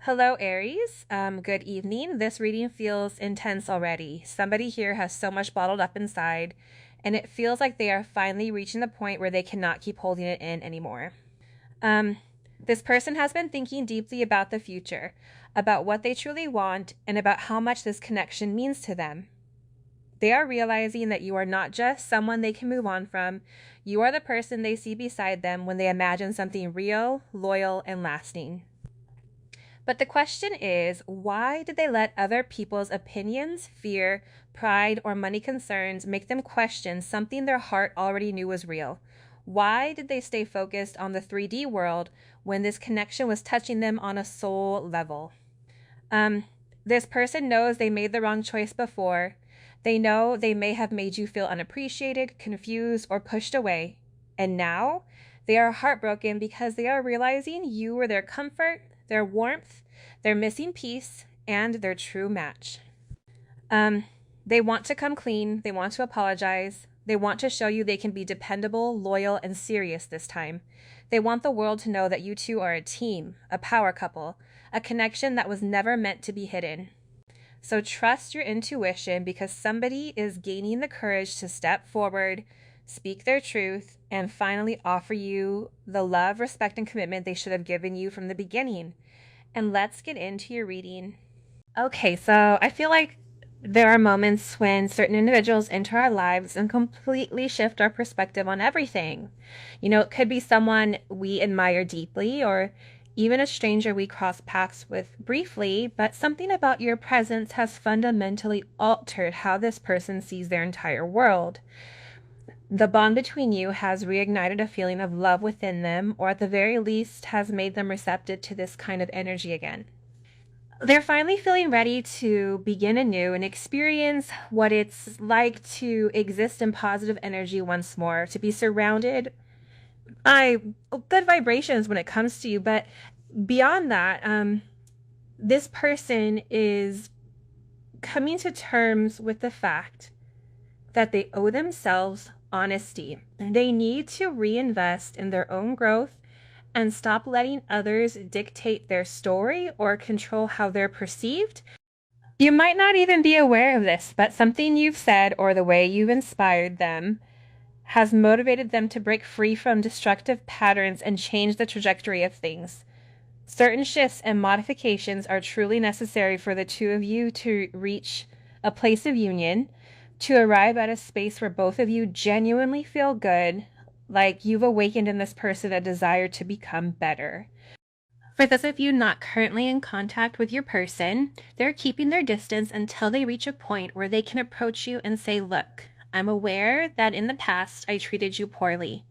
Hello, Aries. Good evening. This reading feels intense already. Somebody here has so much bottled up inside, and it feels like they are finally reaching the point where they cannot keep holding it in anymore. Um, this person has been thinking deeply about the future, about what they truly want, and about how much this connection means to them. They are realizing that you are not just someone they can move on from, you are the person they see beside them when they imagine something real, loyal, and lasting. But the question is, why did they let other people's opinions, fear, pride, or money concerns make them question something their heart already knew was real? Why did they stay focused on the 3D world when this connection was touching them on a soul level? Um, this person knows they made the wrong choice before. They know they may have made you feel unappreciated, confused, or pushed away. And now they are heartbroken because they are realizing you were their comfort, their warmth, their missing piece, and their true match. Um, they want to come clean. They want to apologize. They want to show you they can be dependable, loyal, and serious this time. They want the world to know that you two are a team, a power couple, a connection that was never meant to be hidden. So trust your intuition because somebody is gaining the courage to step forward, speak their truth, and finally offer you the love, respect, and commitment they should have given you from the beginning. And let's get into your reading. Okay, so I feel like there are moments when certain individuals enter our lives and completely shift our perspective on everything. It could be someone we admire deeply or even a stranger we cross paths with briefly, but something about your presence has fundamentally altered how this person sees their entire world. The bond between you has reignited a feeling of love within them, or at the very least has made them receptive to this kind of energy again. They're finally feeling ready to begin anew and experience what it's like to exist in positive energy once more, to be surrounded by good vibrations when it comes to you. But beyond that, this person is coming to terms with the fact that they owe themselves honesty. They need to reinvest in their own growth and stop letting others dictate their story or control how they're perceived. You might not even be aware of this, but something you've said or the way you've inspired them has motivated them to break free from destructive patterns and change the trajectory of things. Certain shifts and modifications are truly necessary for the two of you to reach a place of union, to arrive at a space where both of you genuinely feel good, like you've awakened in this person a desire to become better. For those of you not currently in contact with your person, they're keeping their distance until they reach a point where they can approach you and say, "Look, I'm aware that in the past I treated you poorly.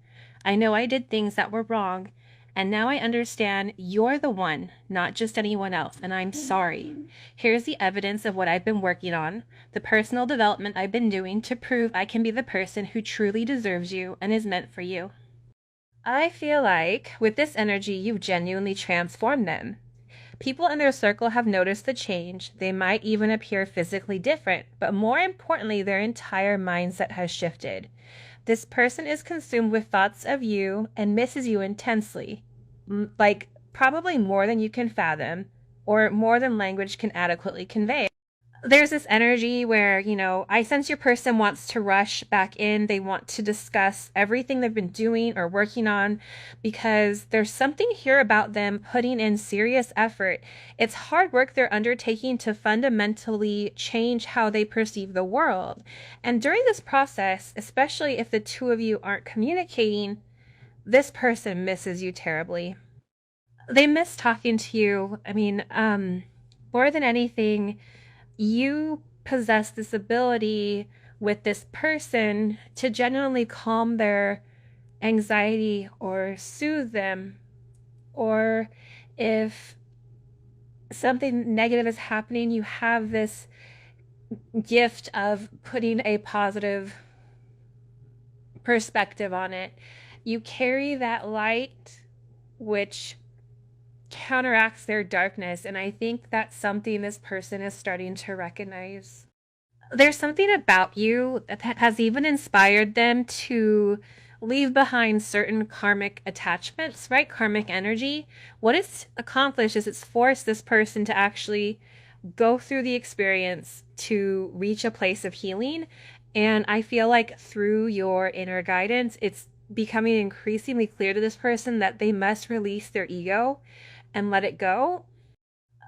I know I did things that were wrong, and now I understand you're the one, not just anyone else, and I'm sorry. Here's the evidence of what I've been working on, the personal development I've been doing to prove I can be the person who truly deserves you and is meant for you." I feel like with this energy, you've genuinely transformed them. People in their circle have noticed the change. They might even appear physically different, but more importantly, their entire mindset has shifted. This person is consumed with thoughts of you and misses you intensely, like probably more than you can fathom or more than language can adequately convey. There's this energy where, I sense your person wants to rush back in. They want to discuss everything they've been doing or working on because there's something here about them putting in serious effort. It's hard work they're undertaking to fundamentally change how they perceive the world. And during this process, especially if the two of you aren't communicating, this person misses you terribly. They miss talking to you. More than anything, you possess this ability with this person to genuinely calm their anxiety or soothe them, or if something negative is happening, you have this gift of putting a positive perspective on it. You carry that light which counteracts their darkness, and I think that's something this person is starting to recognize. There's something about you that has even inspired them to leave behind certain karmic attachments, right? Karmic energy. What it's accomplished is it's forced this person to actually go through the experience to reach a place of healing. And I feel like through your inner guidance, it's becoming increasingly clear to this person that they must release their ego and let it go.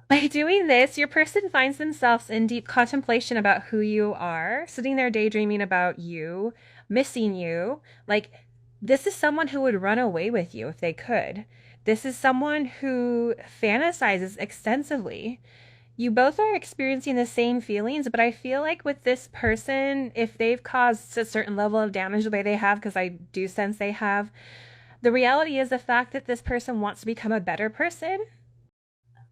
By doing this, your person finds themselves in deep contemplation about who you are, sitting there daydreaming about you, missing you. Like, this is someone who would run away with you if they could. This is someone who fantasizes extensively. You both are experiencing the same feelings, but I feel like with this person, if they've caused a certain level of damage the way they have, because I do sense they have, the reality is the fact that this person wants to become a better person.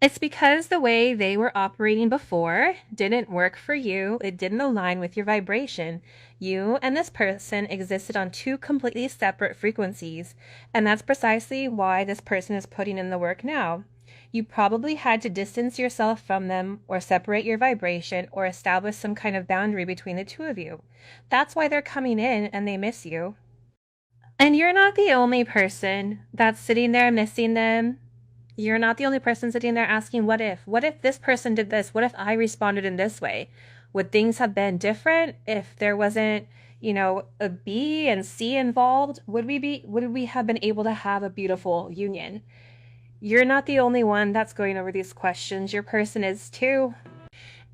It's because the way they were operating before didn't work for you. It didn't align with your vibration. You and this person existed on two completely separate frequencies, and that's precisely why this person is putting in the work now. You probably had to distance yourself from them or separate your vibration or establish some kind of boundary between the two of you. That's why they're coming in and they miss you. And you're not the only person that's sitting there missing them. You're not the only person sitting there asking, what if? What if this person did this? What if I responded in this way? Would things have been different if there wasn't, a B and C involved? Would we have been able to have a beautiful union? You're not the only one that's going over these questions. Your person is too.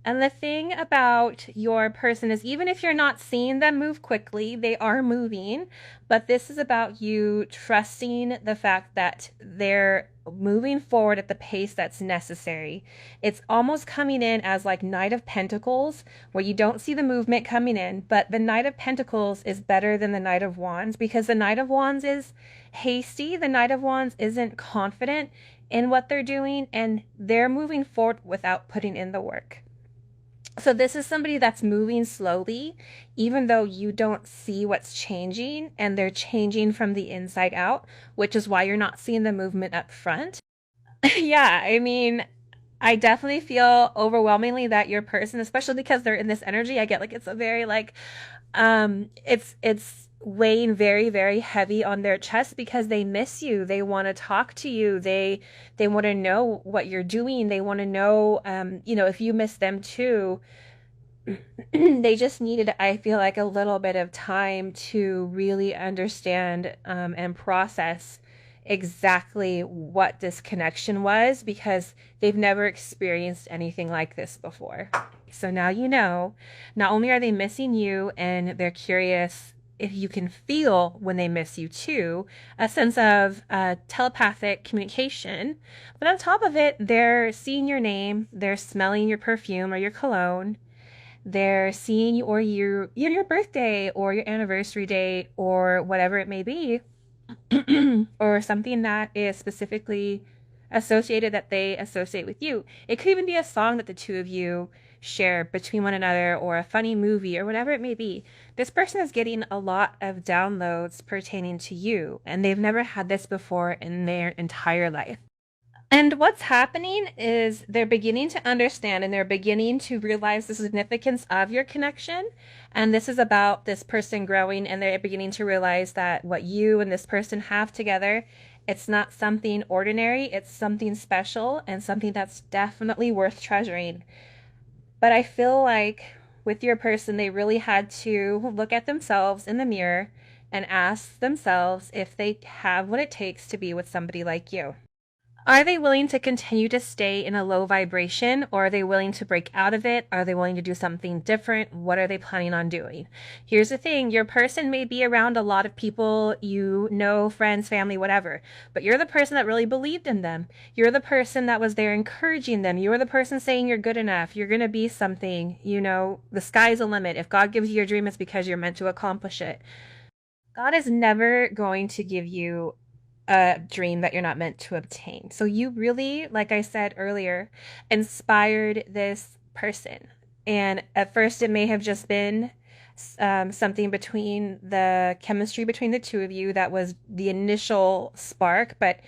And the thing about your person is, even if you're not seeing them move quickly, they are moving. But this is about you trusting the fact that they're moving forward at the pace that's necessary. It's almost coming in as like Knight of Pentacles, where you don't see the movement coming in, but the Knight of Pentacles is better than the Knight of Wands, because the Knight of Wands is hasty. The Knight of Wands isn't confident in what they're doing, and they're moving forward without putting in the work. So this is somebody that's moving slowly, even though you don't see what's changing, and they're changing from the inside out, which is why you're not seeing the movement up front. Yeah, I mean, I definitely feel overwhelmingly that your person, especially because they're in this energy, I get like it's a very like it's weighing very, very heavy on their chest because they miss you. They want to talk to you. They want to know what you're doing. They want to know if you miss them too. They just needed, I feel like, a little bit of time to really understand and process exactly what this connection was, because they've never experienced anything like this before. So now you know, not only are they missing you and they're curious if you can feel when they miss you too, a sense of telepathic communication, but on top of it, they're seeing your name, they're smelling your perfume or your cologne, they're seeing you or your birthday or your anniversary date or whatever it may be, or something that is specifically associated that they associate with you. It could even be a song that the two of you share between one another, or a funny movie, or whatever it may be. This person is getting a lot of downloads pertaining to you, and they've never had this before in their entire life. And what's happening is they're beginning to understand and they're beginning to realize the significance of your connection. And this is about this person growing, and they're beginning to realize that what you and this person have together, it's not something ordinary, it's something special and something that's definitely worth treasuring. But I feel like with your person, they really had to look at themselves in the mirror and ask themselves if they have what it takes to be with somebody like you. Are they willing to continue to stay in a low vibration, or are they willing to break out of it? Are they willing to do something different? What are they planning on doing? Here's the thing. Your person may be around a lot of people, friends, family, whatever, but you're the person that really believed in them. You're the person that was there encouraging them. You're the person saying you're good enough. You're going to be something, the sky's the limit. If God gives you your dream, it's because you're meant to accomplish it. God is never going to give you a dream that you're not meant to obtain. So you really, like I said earlier, inspired this person. And at first it may have just been something between the chemistry between the two of you that was the initial spark, but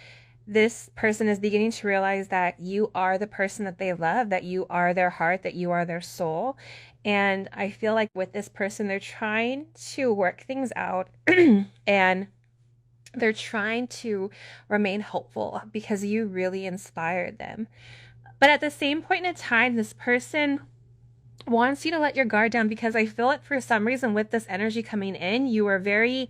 This person is beginning to realize that you are the person that they love, that you are their heart, that you are their soul. And I feel like with this person, they're trying to work things out and they're trying to remain hopeful because you really inspired them. But at the same point in time, this person wants you to let your guard down, because I feel like for some reason with this energy coming in, you were very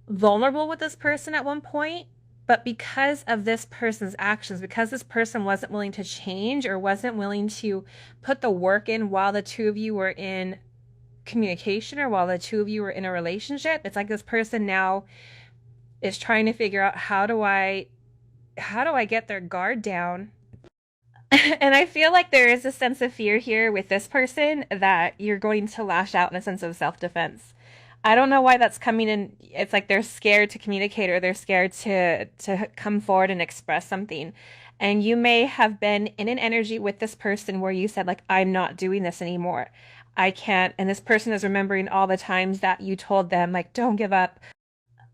vulnerable with this person at one point. But because of this person's actions, because this person wasn't willing to change or wasn't willing to put the work in while the two of you were in communication or while the two of you were in a relationship, it's like this person now is trying to figure out, how do I get their guard down? And I feel like there is a sense of fear here with this person that you're going to lash out in a sense of self-defense. I don't know why that's coming in. It's like they're scared to communicate, or they're scared to come forward and express something. And you may have been in an energy with this person where you said, like, I'm not doing this anymore. I can't. And this person is remembering all the times that you told them, like, don't give up.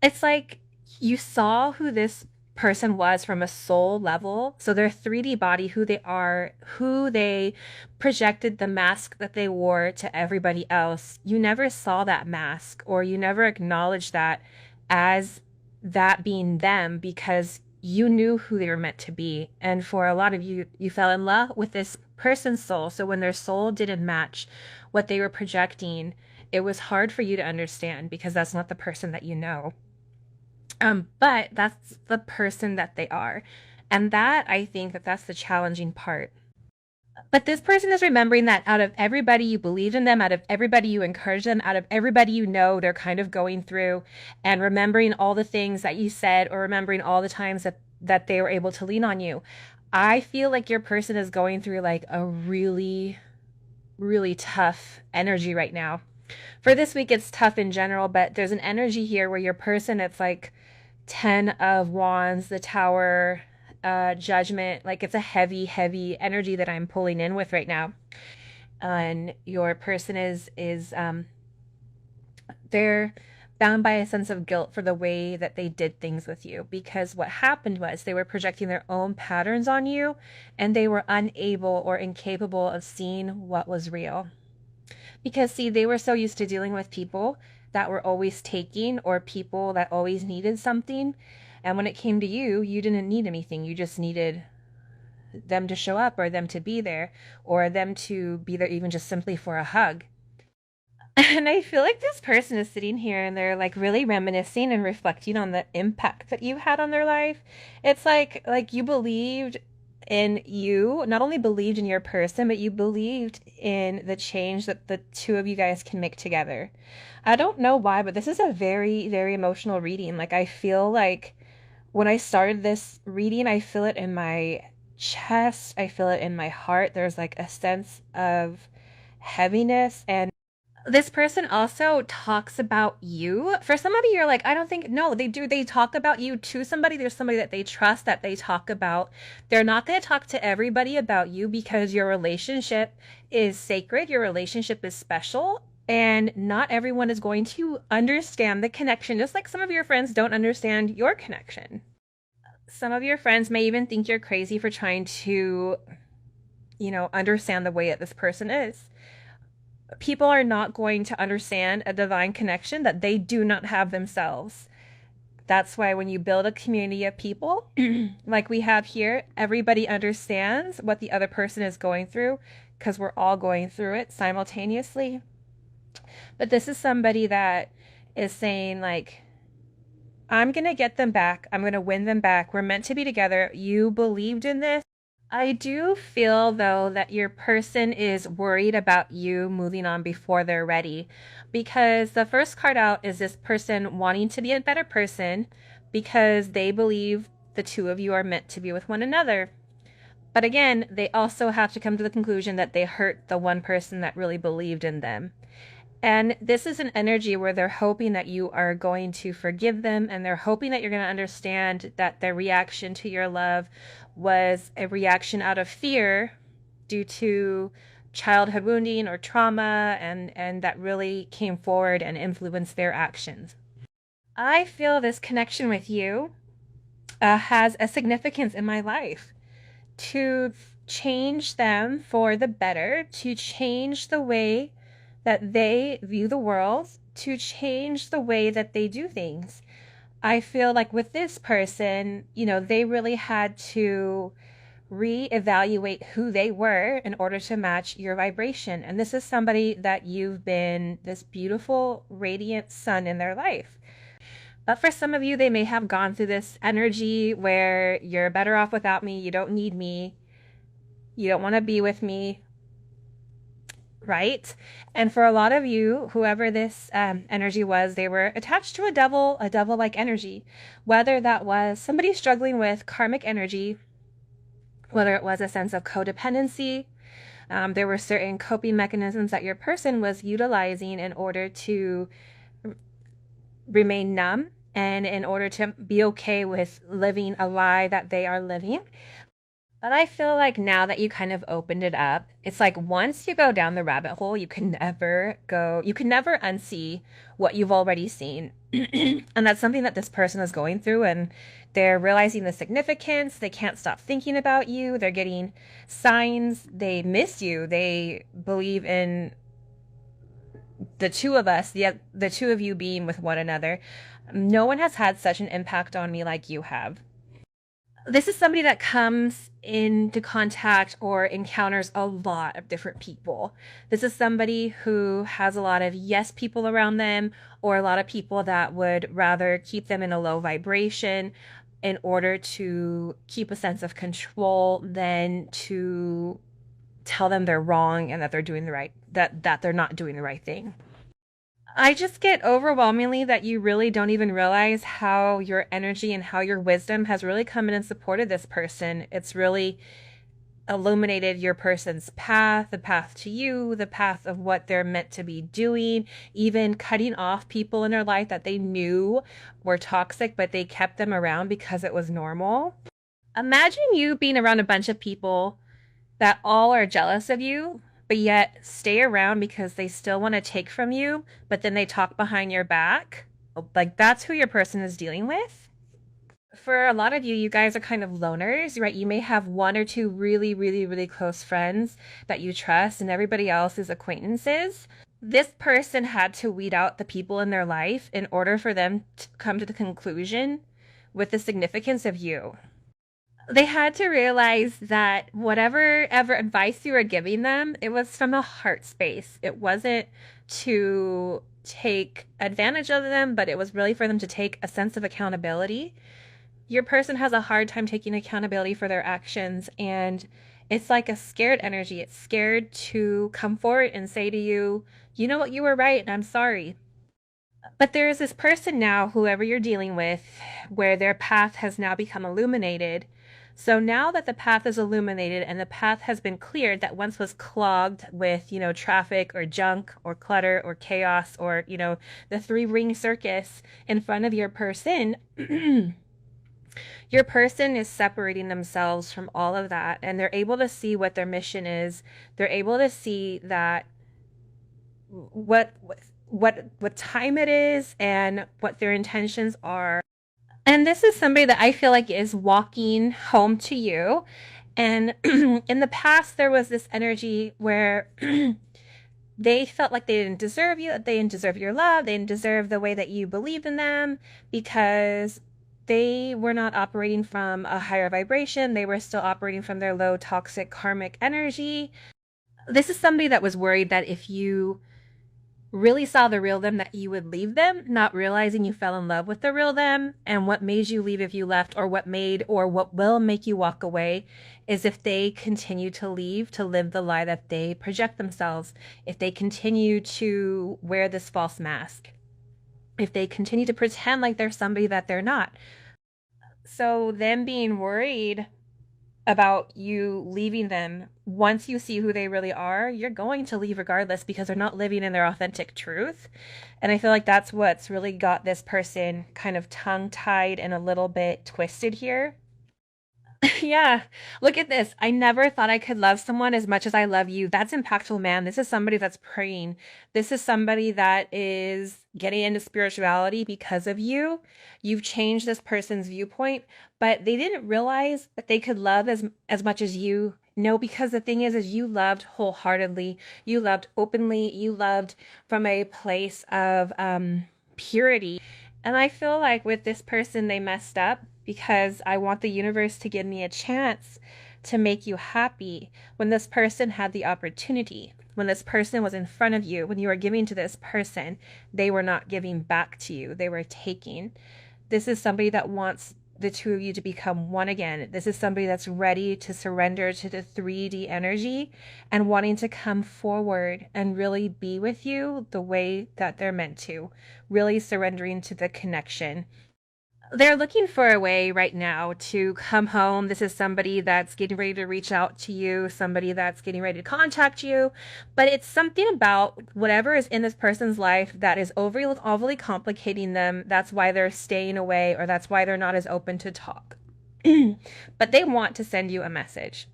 It's like you saw who this person was from a soul level. So their 3D body, who they are, who they projected the mask that they wore to everybody else. You never saw that mask, or you never acknowledged that as that being them, because you knew who they were meant to be. And for a lot of you, you fell in love with this person's soul. So when their soul didn't match what they were projecting, it was hard for you to understand, because that's not the person that you know. But that's the person that they are. And that, I think that that's the challenging part. But this person is remembering that out of everybody you believed in them, out of everybody you encouraged them, out of everybody you know they're kind of going through, and remembering all the things that you said, or remembering all the times that they were able to lean on you. I feel like your person is going through like a really, really tough energy right now. For this week, it's tough in general, but there's an energy here where your person, it's like 10 of Wands, the Tower, Judgment. Like, it's a heavy, heavy energy that I'm pulling in with right now. And your person is they're bound by a sense of guilt for the way that they did things with you, because what happened was they were projecting their own patterns on you, and they were unable or incapable of seeing what was real. Because, see, they were so used to dealing with people that were always taking, or people that always needed something. And when it came to you, you didn't need anything. You just needed them to show up, or them to be there, or them to be there even just simply for a hug. And I feel like this person is sitting here and they're like really reminiscing and reflecting on the impact that you had on their life. It's like you believed in you, not only believed in your person, but you believed in the change that the two of you guys can make together. I don't know why, but this is a very, very emotional reading. Like, I feel like when I started this reading, I feel it in my chest. I feel it in my heart. There's like a sense of heaviness. And this person also talks about you. For somebody, you're like, I don't think, no, they do. They talk about you to somebody. There's somebody that they trust that they talk about. They're not going to talk to everybody about you, because your relationship is sacred. Your relationship is special. And not everyone is going to understand the connection, just like some of your friends don't understand your connection. Some of your friends may even think you're crazy for trying to, understand the way that this person is. People are not going to understand a divine connection that they do not have themselves. That's why when you build a community of people like we have here, everybody understands what the other person is going through, because we're all going through it simultaneously. But this is somebody that is saying, like, I'm going to get them back. I'm going to win them back. We're meant to be together. You believed in this. I do feel, though, that your person is worried about you moving on before they're ready, because the first card out is this person wanting to be a better person because they believe the two of you are meant to be with one another. But again, they also have to come to the conclusion that they hurt the one person that really believed in them. And this is an energy where they're hoping that you are going to forgive them, and they're hoping that you're going to understand that their reaction to your love was a reaction out of fear due to childhood wounding or trauma, and that really came forward and influenced their actions. I feel this connection with you has a significance in my life, to change them for the better, to change the way that they view the world, to change the way that they do things. I feel like with this person, they really had to reevaluate who they were in order to match your vibration. And this is somebody that you've been this beautiful, radiant sun in their life. But for some of you, they may have gone through this energy where you're better off without me, you don't need me, you don't want to be with me, right? And for a lot of you, whoever this energy was, they were attached to a devil-like energy. Whether that was somebody struggling with karmic energy, whether it was a sense of codependency, there were certain coping mechanisms that your person was utilizing in order to remain numb and in order to be okay with living a lie that they are living. But I feel like now that you kind of opened it up, it's like once you go down the rabbit hole, you can never unsee what you've already seen. And that's something that this person is going through, and they're realizing the significance. They can't stop thinking about you. They're getting signs. They miss you. They believe in the two of us, the two of you being with one another. No one has had such an impact on me like you have. This is somebody that comes into contact or encounters a lot of different people. This is somebody who has a lot of yes people around them, or a lot of people that would rather keep them in a low vibration in order to keep a sense of control than to tell them they're wrong and that they're doing the right, that they're not doing the right thing. I just get overwhelmingly that you really don't even realize how your energy and how your wisdom has really come in and supported this person. It's really illuminated your person's path, the path to you, the path of what they're meant to be doing, even cutting off people in their life that they knew were toxic, but they kept them around because it was normal. Imagine you being around a bunch of people that all are jealous of you, but yet stay around because they still want to take from you, but then they talk behind your back. Like, that's who your person is dealing with. For a lot of you, you guys are kind of loners, right? You may have one or two really, really, really close friends that you trust, and everybody else is acquaintances. This person had to weed out the people in their life in order for them to come to the conclusion with the significance of you. They had to realize that whatever ever advice you were giving them, it was from a heart space. It wasn't to take advantage of them, but it was really for them to take a sense of accountability. Your person has a hard time taking accountability for their actions, and it's like a scared energy. It's scared to come forward and say to you, you know what, you were right, and I'm sorry. But there is this person now, whoever you're dealing with, where their path has now become illuminated. So now that the path is illuminated and the path has been cleared that once was clogged with, traffic or junk or clutter or chaos or, the three-ring circus in front of your person, your person is separating themselves from all of that, and they're able to see what their mission is. They're able to see that what time it is and what their intentions are. And this is somebody that I feel like is walking home to you. And in the past, there was this energy where they felt like they didn't deserve you, they didn't deserve your love, they didn't deserve the way that you believed in them, because they were not operating from a higher vibration. They were still operating from their low, toxic, karmic energy. This is somebody that was worried that if you really saw the real them, that you would leave them, not realizing you fell in love with the real them. And what made you leave if you left, or what will make you walk away, is if they continue to leave to live the lie that they project themselves, if they continue to wear this false mask, if they continue to pretend like they're somebody that they're not. So them being worried about you leaving them, once you see who they really are, you're going to leave regardless, because they're not living in their authentic truth. And I feel like that's what's really got this person kind of tongue-tied and a little bit twisted here. Yeah, look at this. I never thought I could love someone as much as I love you. That's impactful, man. This is somebody that's praying. This is somebody that is getting into spirituality because of you. You've changed this person's viewpoint, but they didn't realize that they could love as much as you. No, because the thing is you loved wholeheartedly. You loved openly. You loved from a place of purity. And I feel like with this person, they messed up because I want the universe to give me a chance to make you happy when this person had the opportunity. When this person was in front of you, when you were giving to this person, they were not giving back to you, they were taking. This is somebody that wants the two of you to become one again. This is somebody that's ready to surrender to the 3D energy and wanting to come forward and really be with you the way that they're meant to, really surrendering to the connection. They're looking for a way right now to come home. This is somebody that's getting ready to reach out to you, somebody that's getting ready to contact you, but it's something about whatever is in this person's life that is overly complicating them. That's why they're staying away, or that's why they're not as open to talk. But they want to send you a message.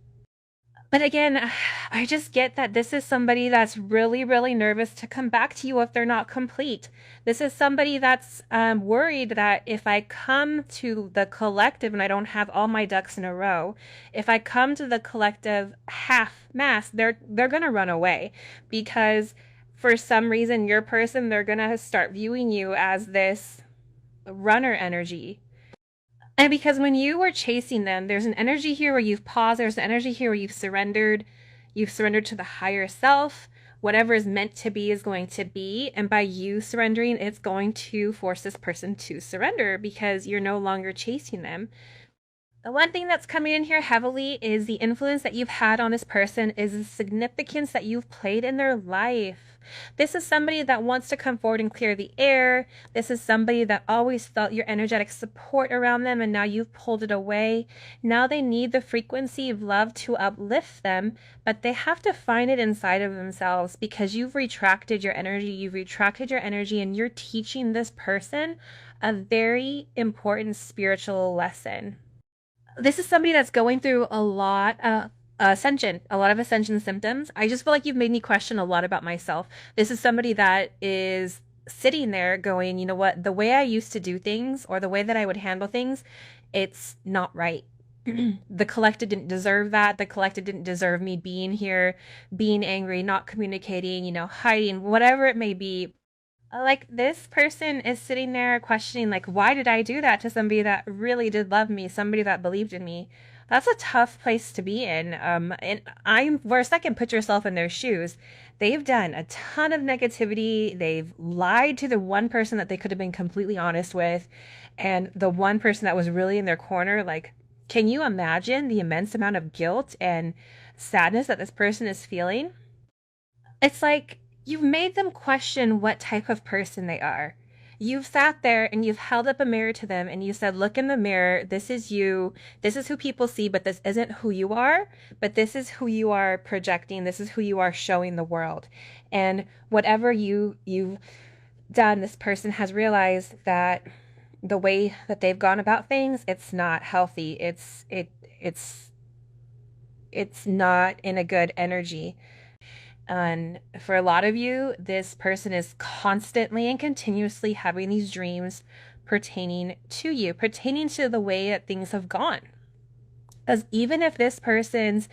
But again, I just get that this is somebody that's really, really nervous to come back to you if they're not complete. This is somebody that's worried that if I come to the collective and I don't have all my ducks in a row, if I come to the collective half-mast, they're gonna run away because for some reason your person, they're gonna start viewing you as this runner energy. And because when you were chasing them, there's an energy here where you've paused, there's an energy here where you've surrendered to the higher self. Whatever is meant to be is going to be. And by you surrendering, it's going to force this person to surrender because you're no longer chasing them. The one thing that's coming in here heavily is the influence that you've had on this person, is the significance that you've played in their life. This is somebody that wants to come forward and clear the air. This is somebody that always felt your energetic support around them, and now you've pulled it away. Now they need the frequency of love to uplift them, but they have to find it inside of themselves because you've retracted your energy. You've retracted your energy, and you're teaching this person a very important spiritual lesson. This is somebody that's going through a lot of ascension symptoms. I just feel like you've made me question a lot about myself. This is somebody that is sitting there going, you know what, the way I used to do things or the way that I would handle things, it's not right. The collective didn't deserve that. The collective didn't deserve me being here, being angry, not communicating, hiding, whatever it may be. Like this person is sitting there questioning, like, why did I do that to somebody that really did love me, somebody that believed in me? That's a tough place to be in. And I'm for a second, put yourself in their shoes. They've done a ton of negativity. They've lied to the one person that they could have been completely honest with, and the one person that was really in their corner. Like, can you imagine the immense amount of guilt and sadness that this person is feeling? It's like you've made them question what type of person they are. You've sat there and you've held up a mirror to them and you said, look in the mirror. This is you. This is who people see, but this isn't who you are. But this is who you are projecting. This is who you are showing the world. And whatever you've done, this person has realized that the way that they've gone about things, it's not healthy. It's not in a good energy. And for a lot of you, this person is constantly and continuously having these dreams pertaining to you, pertaining to the way that things have gone. Because even if this person's,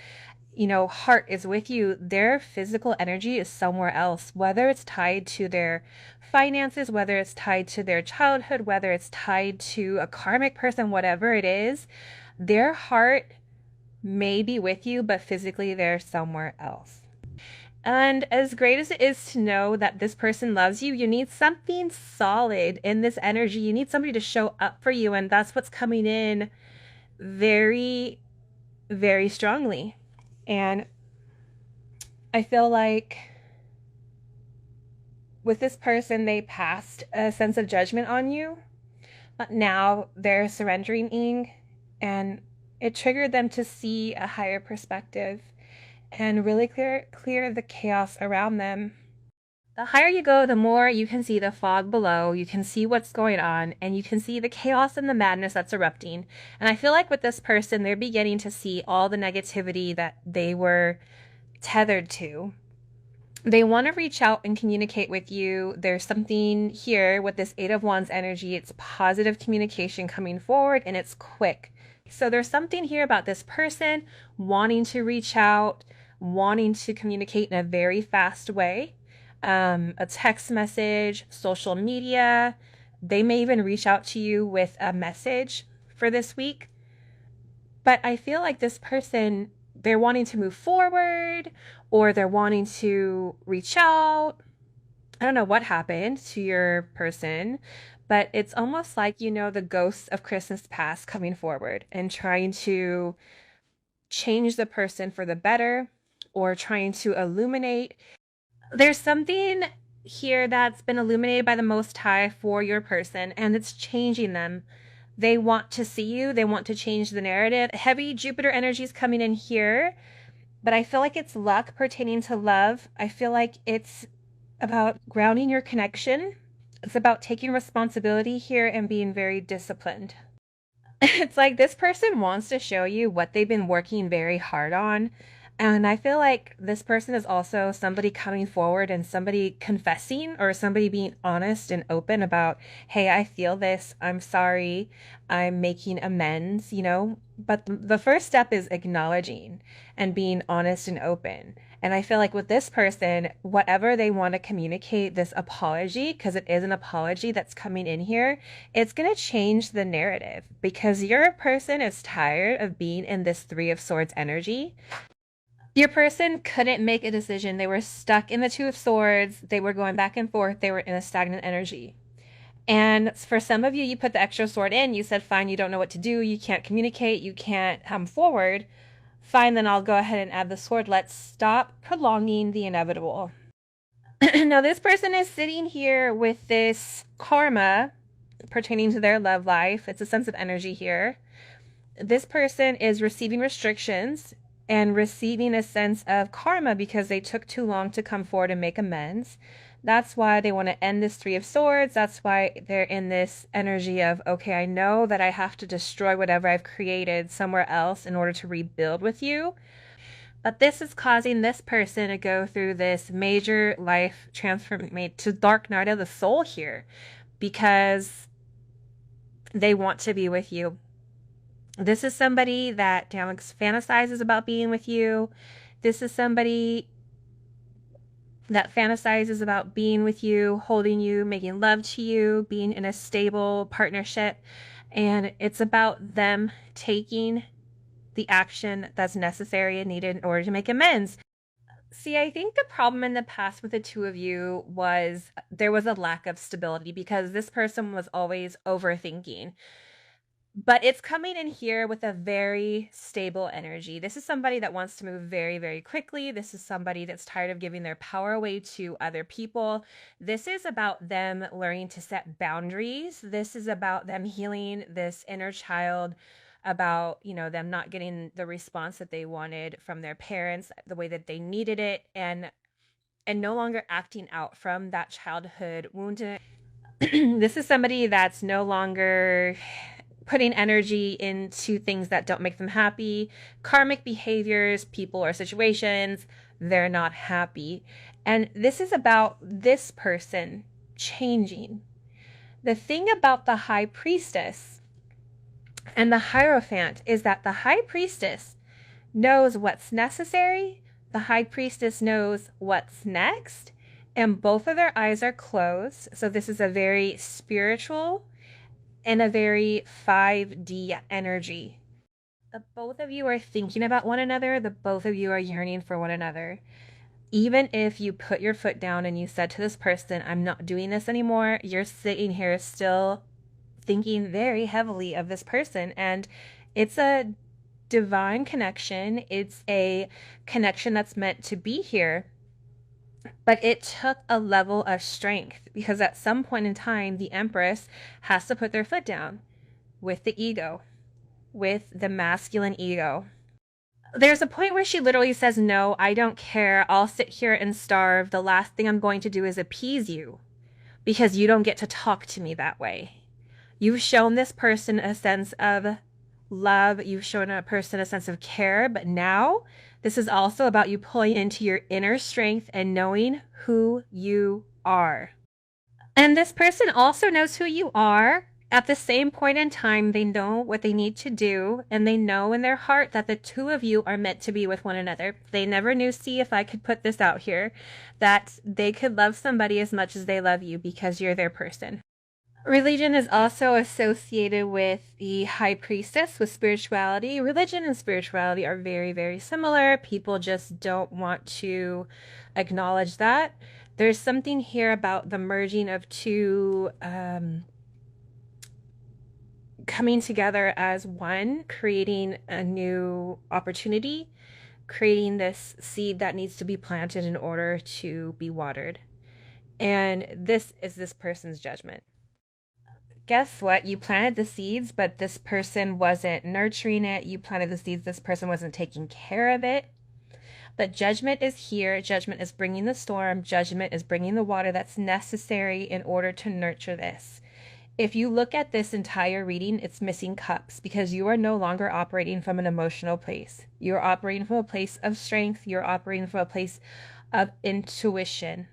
heart is with you, their physical energy is somewhere else, whether it's tied to their finances, whether it's tied to their childhood, whether it's tied to a karmic person, whatever it is, their heart may be with you, but physically they're somewhere else. And as great as it is to know that this person loves you, you need something solid in this energy. You need somebody to show up for you. And that's what's coming in very, very strongly. And I feel like with this person, they passed a sense of judgment on you. But now they're surrendering, and it triggered them to see a higher perspective and really clear the chaos around them. The higher you go, the more you can see the fog below, you can see what's going on, and you can see the chaos and the madness that's erupting. And I feel like with this person, they're beginning to see all the negativity that they were tethered to. They want to reach out and communicate with you. There's something here with this Eight of Wands energy. It's positive communication coming forward and it's quick. So there's something here about this person wanting to reach out, wanting to communicate in a very fast way. A text message, social media. They may even reach out to you with a message for this week. But I feel like this person, they're wanting to move forward or they're wanting to reach out. I don't know what happened to your person, but it's almost like, the ghosts of Christmas past coming forward and trying to change the person for the better or trying to illuminate. There's something here that's been illuminated by the Most High for your person, and it's changing them. They want to see you. They want to change the narrative. Heavy Jupiter energy is coming in here, but I feel like it's luck pertaining to love. I feel like it's about grounding your connection. It's about taking responsibility here and being very disciplined. It's like this person wants to show you what they've been working very hard on. And I feel like this person is also somebody coming forward and somebody confessing or somebody being honest and open about, hey, I feel this. I'm sorry. I'm making amends, But the first step is acknowledging and being honest and open. And I feel like with this person, whatever they want to communicate, this apology, because it is an apology that's coming in here, it's going to change the narrative because your person is tired of being in this Three of Swords energy. Your person couldn't make a decision. They were stuck in the Two of Swords. They were going back and forth. They were in a stagnant energy. And for some of you, you put the extra sword in. You said, fine, you don't know what to do. You can't communicate. You can't come forward. Fine, then I'll go ahead and add the sword. Let's stop prolonging the inevitable. Now, this person is sitting here with this karma pertaining to their love life. It's a sense of energy here. This person is receiving restrictions and receiving a sense of karma because they took too long to come forward and make amends. That's why they want to end this Three of Swords. That's why they're in this energy of, okay, I know that I have to destroy whatever I've created somewhere else in order to rebuild with you. But this is causing this person to go through this major life transformation to dark night of the soul here because they want to be with you. This is somebody that fantasizes about being with you. This is somebody that fantasizes about being with you, holding you, making love to you, being in a stable partnership. And it's about them taking the action that's necessary and needed in order to make amends. See, I think the problem in the past with the two of you was there was a lack of stability because this person was always overthinking. But it's coming in here with a very stable energy. This is somebody that wants to move very, very quickly. This is somebody that's tired of giving their power away to other people. This is about them learning to set boundaries. This is about them healing this inner child, about, them not getting the response that they wanted from their parents, the way that they needed it, and no longer acting out from that childhood wounded. This is somebody that's no longer putting energy into things that don't make them happy, karmic behaviors, people or situations, they're not happy. And this is about this person changing. The thing about the High Priestess and the Hierophant is that the High Priestess knows what's necessary, the High Priestess knows what's next, and both of their eyes are closed. So this is a very spiritual and a very 5D energy. The both of you are thinking about one another. The both of you are yearning for one another. Even if you put your foot down and you said to this person, I'm not doing this anymore, you're sitting here still thinking very heavily of this person. And it's a divine connection. It's a connection that's meant to be here. But it took a level of strength because at some point in time, the Empress has to put their foot down with the ego, with the masculine ego. There's a point where she literally says, no, I don't care. I'll sit here and starve. The last thing I'm going to do is appease you because you don't get to talk to me that way. You've shown this person a sense of love. You've shown a person a sense of care. But now this is also about you pulling into your inner strength and knowing who you are. And this person also knows who you are. At the same point in time, they know what they need to do, and they know in their heart that the two of you are meant to be with one another. They never knew, see if I could put this out here, that they could love somebody as much as they love you because you're their person. Religion is also associated with the high priestess, with spirituality. Religion and spirituality are very, very similar. People just don't want to acknowledge that. There's something here about the merging of two coming together as one, creating a new opportunity, creating this seed that needs to be planted in order to be watered. And this is this person's judgment. Guess what? You planted the seeds, but this person wasn't nurturing it. You planted the seeds, this person wasn't taking care of it. But judgment is here. Judgment is bringing the storm. Judgment is bringing the water that's necessary in order to nurture this. If you look at this entire reading, it's missing cups because you are no longer operating from an emotional place. You're operating from a place of strength. You're operating from a place of intuition.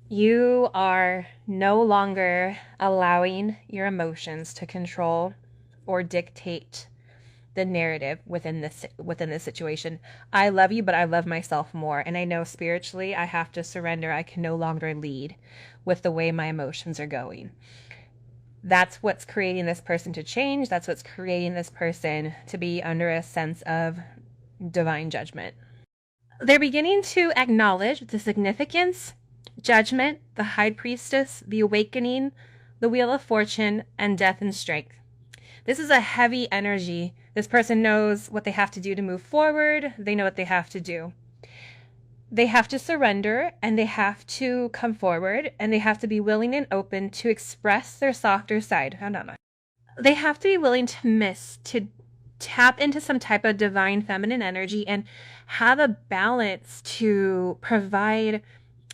You are no longer allowing your emotions to control or dictate the narrative within this situation. I love you, but I love myself more. And I know spiritually I have to surrender. I can no longer lead with the way my emotions are going. That's what's creating this person to change. That's what's creating this person to be under a sense of divine judgment. They're beginning to acknowledge the significance, judgment, the high priestess, the awakening, the wheel of fortune, and death and strength. This is a heavy energy. This person knows what they have to do to move forward. They know what they have to do. They have to surrender, and they have to come forward, and they have to be willing and open to express their softer side. They have to be willing to tap into some type of divine feminine energy and have a balance to provide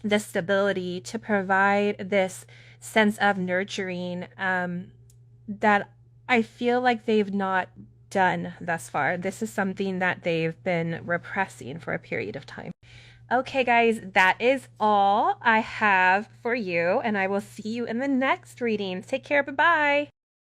the stability, to provide this sense of nurturing that I feel like they've not done thus far. This is something that they've been repressing for a period of time. Okay, guys, that is all I have for you, and I will see you in the next reading. Take care. Bye-bye.